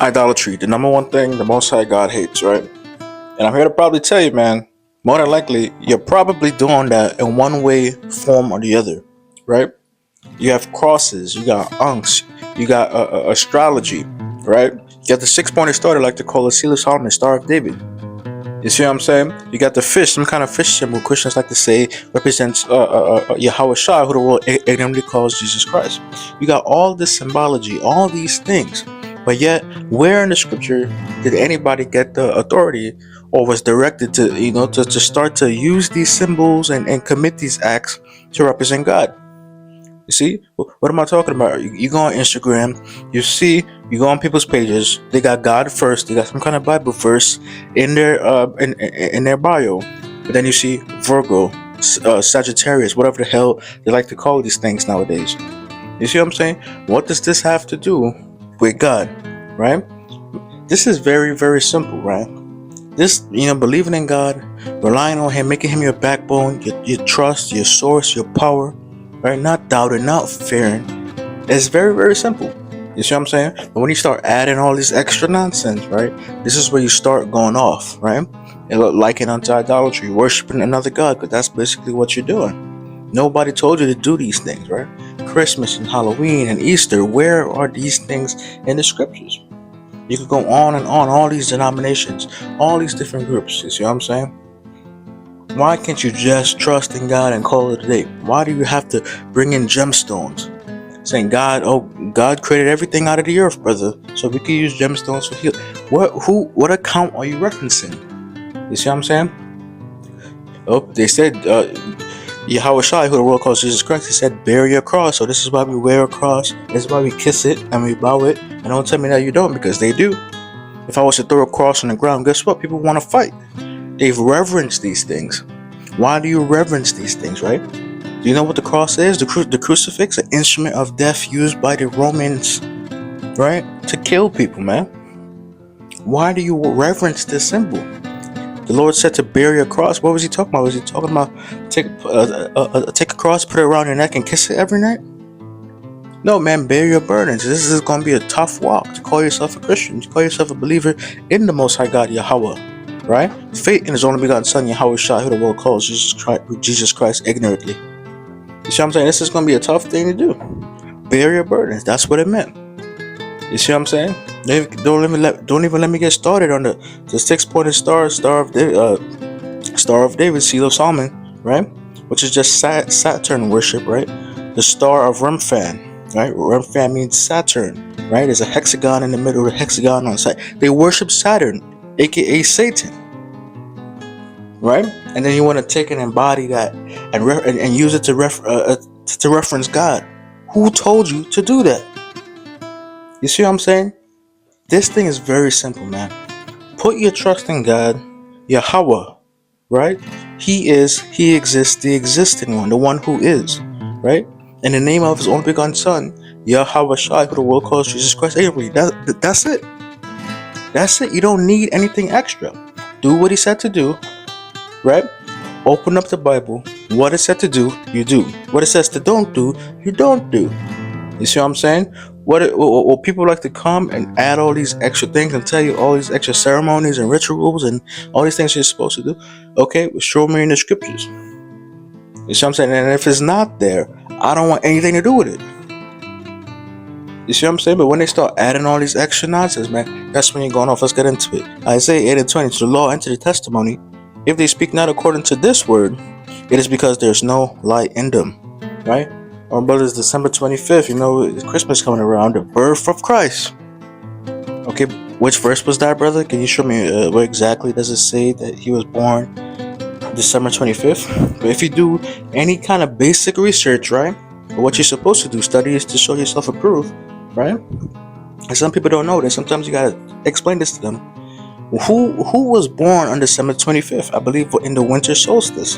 Idolatry, the number one thing the Most High God hates, right? And I'm here to probably tell you, man, more than likely, you're probably doing that in one way, form, or the other, right? You have crosses, you got unks, you got astrology, right? You got the six-pointed star, they like to call it Seal of Solomon, Star of David. You see what I'm saying? You got the fish, some kind of fish symbol Christians like to say represents Yahweh Shai, who the world ignorantly calls Jesus Christ. You got all this symbology, all these things. But yet, where in the scripture did anybody get the authority or was directed to, to start to use these symbols and commit these acts to represent God? You see, what am I talking about? You go on Instagram, you go on people's pages. They got God first. They got some kind of Bible verse in their in their bio, but then you see Virgo, Sagittarius, whatever the hell they like to call these things nowadays. You see what I'm saying? What does this have to do with God, right? This is very, very simple, right? This, believing in God, relying on Him, making Him your backbone, your trust, your source, your power. Right? Not doubting, not fearing. It's very, very simple. You see what I'm saying? But when you start adding all this extra nonsense, right? This is where you start going off, right? And liking unto idolatry, worshiping another God, because that's basically what you're doing. Nobody told you to do these things, right? Christmas and Halloween and Easter, where are these things in the scriptures? You could go on and on, all these denominations, all these different groups. You see what I'm saying? Why can't you just trust in God and call it a day? Why do you have to bring in gemstones? Saying God created everything out of the earth, brother, so we can use gemstones for healing. What account are you referencing? You see what I'm saying? Oh, they said Yahweh Shai, who the world calls Jesus Christ, he said, bear your cross. So this is why we wear a cross. This is why we kiss it and we bow it. And don't tell me that you don't, because they do. If I was to throw a cross on the ground, guess what? People want to fight. They've reverenced these things. Why do you reverence these things, right? Do you know what the cross is? The crucifix, an instrument of death used by the Romans, right? To kill people, man. Why do you reverence this symbol? The Lord said to bear your cross. What was He talking about? Was He talking about take a cross, put it around your neck, and kiss it every night? No, man, bear your burdens. This is going to be a tough walk to call yourself a Christian, to call yourself a believer in the Most High God, Yahweh. Right? Faith in His only begotten Son, Yahweh Shai, who the world calls Jesus Christ ignorantly. You see what I'm saying? This is going to be a tough thing to do. Bear your burdens. That's what it meant. You see what I'm saying? Don't even let me get started on the six-pointed star of David, Seal of Solomon, right? Which is just Saturn worship, right? The star of Remphan, right? Remphan means Saturn, right? There's a hexagon in the middle, a hexagon on the side. They worship Saturn, aka Satan, right? And then you want to take and embody that and use it to reference God. Who told you to do that? You see what I'm saying? This thing is very simple, man. Put your trust in God, Yahweh, right? He exists, the existing one, the one who is, right? In the name of His only begotten Son, Yahweh Shai, who the world calls Jesus Christ. That's it. That's it. You don't need anything extra. Do what He said to do, right? Open up the Bible. What it said to do, you do. What it says to don't do, you don't do. You see what I'm saying? What people like to come and add all these extra things and tell you all these extra ceremonies and rituals and all these things you're supposed to do. Okay, show me in the scriptures. You see what I'm saying? And if it's not there, I don't want anything to do with it. You see what I'm saying? But when they start adding all these extra nonsense, man, that's when you're going off. Let's get into it. Isaiah 8:20, to the law and to the testimony, if they speak not according to this word, it is because there's no light in them. Right? Our brother's December 25th, Christmas coming around, the birth of Christ. Okay, which verse was that, brother? Can you show me where exactly does it say that He was born December 25th? But if you do any kind of basic research, right, what you're supposed to do, study is to show yourself approved, right? And some people don't know this. Sometimes you gotta explain this to them. Who was born on December 25th? I believe in the winter solstice.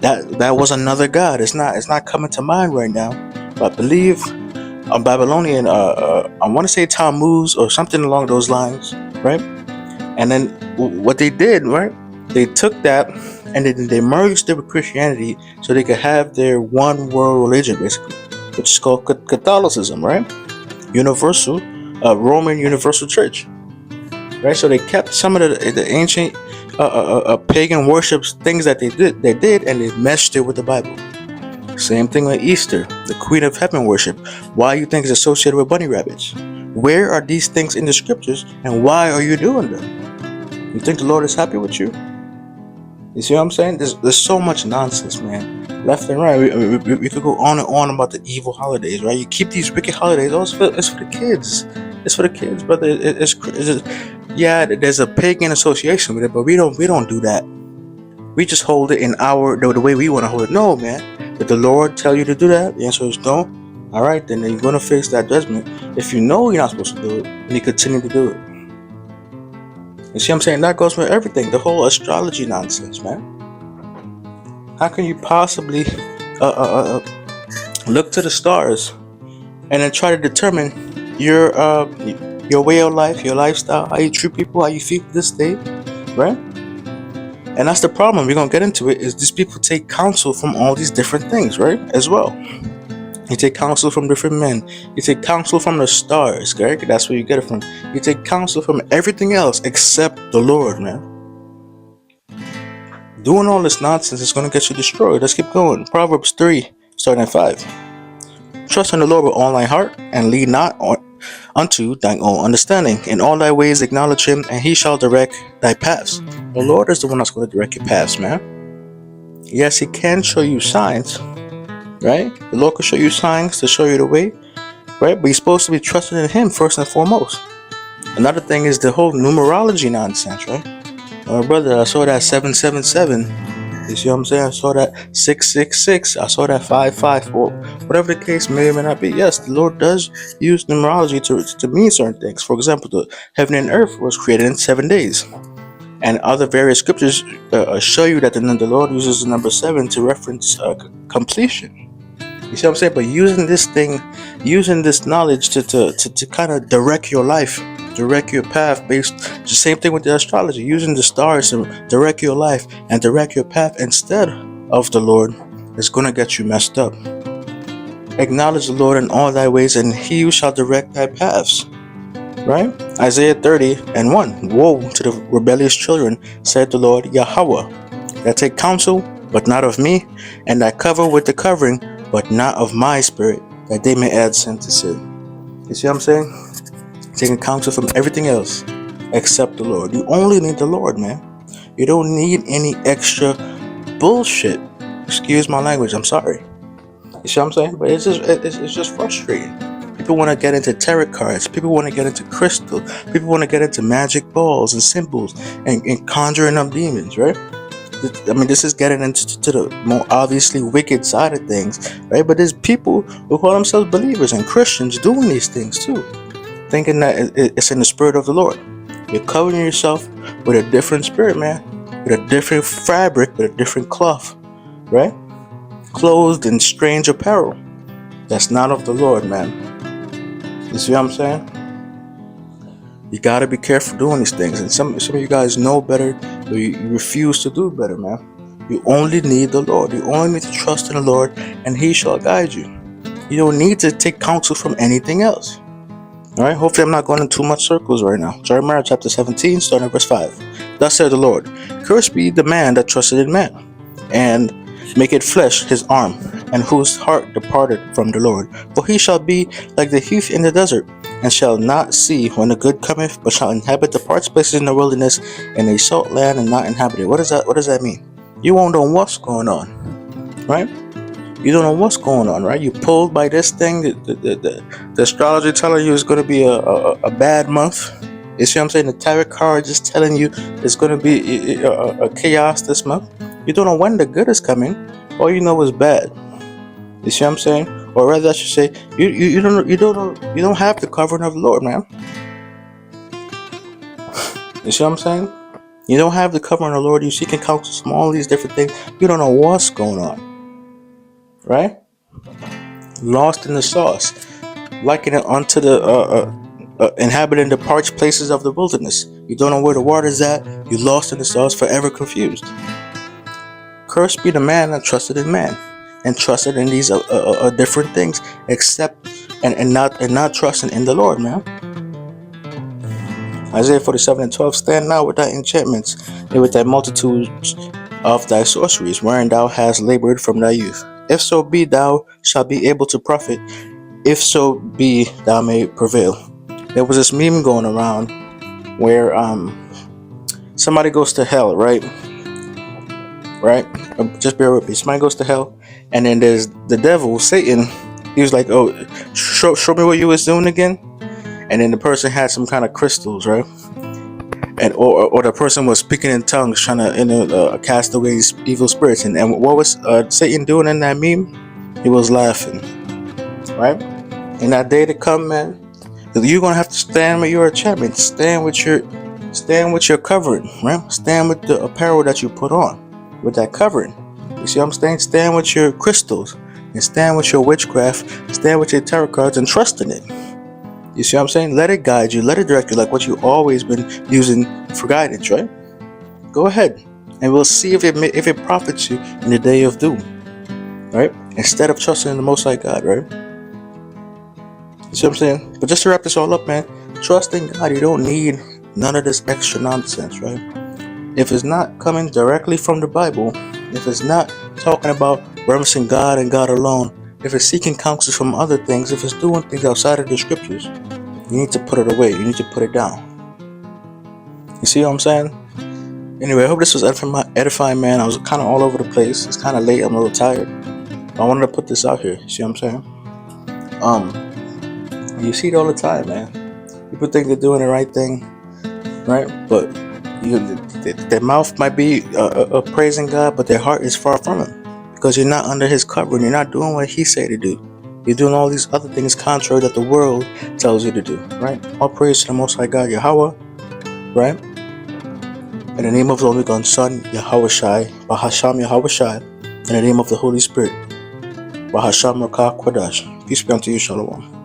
That was another god. It's not coming to mind right now. But I believe a Babylonian, I want to say Tammuz or something along those lines, right? And then what they did, right? They took that and then they merged it with Christianity so they could have their one world religion, basically, which is called Catholicism, right? Universal, Roman Universal Church, right? So they kept some of the ancient pagan worships things that they did, and they meshed it with the Bible. Same thing with Easter, the Queen of Heaven worship. Why you think is associated with bunny rabbits? Where are these things in the scriptures, and why are you doing them? You think the Lord is happy with you? You see what I'm saying? There's so much nonsense, man. Left and right. We could go on and on about the evil holidays, right? You keep these wicked holidays. Oh, it's for the kids. It's for the kids, brother. Yeah, there's a pagan association with it, but we don't do that. We just hold it in the way we want to hold it. No, man. Did the Lord tell you to do that? The answer is no. All right, then you're gonna face that judgment. If you know you're not supposed to do it, and you continue to do it. You see what I'm saying? That goes with everything. The whole astrology nonsense, man. How can you possibly look to the stars and then try to determine your way of life, your lifestyle, how you treat people, how you feel this day, right? And that's the problem. We're gonna get into it. Is these people take counsel from all these different things, right? As well. You take counsel from different men. You take counsel from the stars, right? That's where you get it from. You take counsel from everything else except the Lord, man. Doing all this nonsense is going to get you destroyed. Let's keep going. Proverbs 3, starting at 5. Trust in the Lord with all thy heart, and lean not unto thine own understanding. In all thy ways acknowledge him, and he shall direct thy paths. The Lord is the one that's going to direct your paths, man. Yes, he can show you signs, right? The Lord can show you signs to show you the way, right? But you're supposed to be trusting in him first and foremost. Another thing is the whole numerology nonsense, right? Brother, I saw that 777. You see what I'm saying? I saw that 666. I saw that 554. Whatever the case may or may not be. Yes, the Lord does use numerology to mean certain things. For example, the heaven and earth was created in 7 days. And other various scriptures show you that the Lord uses the number 7 to reference completion. You see what I'm saying? But using this knowledge to kind of direct your life, direct your path based, the same thing with the astrology, using the stars to direct your life and direct your path instead of the Lord is going to get you messed up. Acknowledge the Lord in all thy ways, and he shall direct thy paths. Right? Isaiah 30:1. Woe to the rebellious children, said the Lord Yahweh, that take counsel, but not of me, and that cover with the covering, but not of my spirit, that they may add sin to sin. You see what I'm saying? Taking counsel from everything else except the Lord. You only need the Lord, man. You don't need any extra bullshit. Excuse my language, I'm sorry. You see what I'm saying? But it's just frustrating. People want to get into tarot cards. People want to get into crystal. People want to get into magic balls and symbols and conjuring up demons, right? I mean, this is getting into the more obviously wicked side of things, right? But there's people who call themselves believers and Christians doing these things too, thinking that it's in the spirit of the Lord. You're covering yourself with a different spirit, man, with a different fabric, with a different cloth, right? Clothed in strange apparel. That's not of the Lord, man. You see what I'm saying? You gotta be careful doing these things. And some of you guys know better, but you refuse to do better, man. You only need the Lord. You only need to trust in the Lord, and he shall guide you. You don't need to take counsel from anything else. Alright, hopefully I'm not going in too much circles right now. Jeremiah chapter 17, starting at verse 5. Thus said the Lord, cursed be the man that trusted in man, and maketh flesh his arm, and whose heart departed from the Lord. For he shall be like the heath in the desert, and shall not see when the good cometh, but shall inhabit the parched places in the wilderness, in a salt land and not inhabited. What does that mean? You won't know what's going on, right? You don't know what's going on, right? You pulled by this thing. The astrology telling you it's going to be a bad month. You see what I'm saying? The tarot card just telling you it's going to be a chaos this month. You don't know when the good is coming. All you know is bad. You see what I'm saying? Or rather, I should say, you don't have the covering of the Lord, man. You see what I'm saying? You don't have the covering of the Lord. You seeking counsel from all these different things. You don't know what's going on, right? Lost in the sauce, liking it unto the inhabiting the parched places of the wilderness. You don't know where the water is at. You lost in the sauce, forever confused. Cursed be the man that trusted in man, and trusted in these different things, except and not trusting in the Lord, man. Isaiah 47:12, stand now with thy enchantments, and with thy multitudes of thy sorceries, wherein thou hast labored from thy youth. If so be thou shalt be able to profit, if so be thou may prevail. There was this meme going around where somebody goes to hell, right? Just bear with me. Somebody goes to hell, and then there's the devil, Satan. He was like, "Oh, show me what you was doing again." And then the person had some kind of crystals, right? And or the person was speaking in tongues, trying to cast away these evil spirits. And what was Satan doing in that meme? He was laughing, right? In that day to come, man, you're gonna have to stand with your enchantment, stand with your covering, right? Stand with the apparel that you put on, with that covering. You see what I'm saying? Stand with your crystals, and stand with your witchcraft, stand with your tarot cards, and trust in it. You see what I'm saying? Let it guide you, let it direct you, like what you've always been using for guidance, right? Go ahead, and we'll see if it profits you in the day of doom, right? Instead of trusting in the Most High God, right? You see what I'm saying? But just to wrap this all up, man, trust in God. You don't need none of this extra nonsense, right? If it's not coming directly from the Bible, if it's not talking about reverencing God and God alone, if it's seeking counsel from other things, if it's doing things outside of the scriptures, you need to put it away. You need to put it down. You see what I'm saying? Anyway, I hope this was edifying, man. I was kind of all over the place. It's kind of late. I'm a little tired. I wanted to put this out here. You see what I'm saying? You see it all the time, man. People think they're doing the right thing, right? But their mouth might be praising God, but their heart is far from Him, because you're not under His covering. You're not doing what He said to do. You're doing all these other things contrary that the world tells you to do, right? All praise to the Most High God, Yahweh, right? In the name of the only begotten Son, Yahweh Shai, Bahasham Yahweh Shai, in the name of the Holy Spirit, Bahasham Rakah Kwadash. Peace be unto you, Shalom.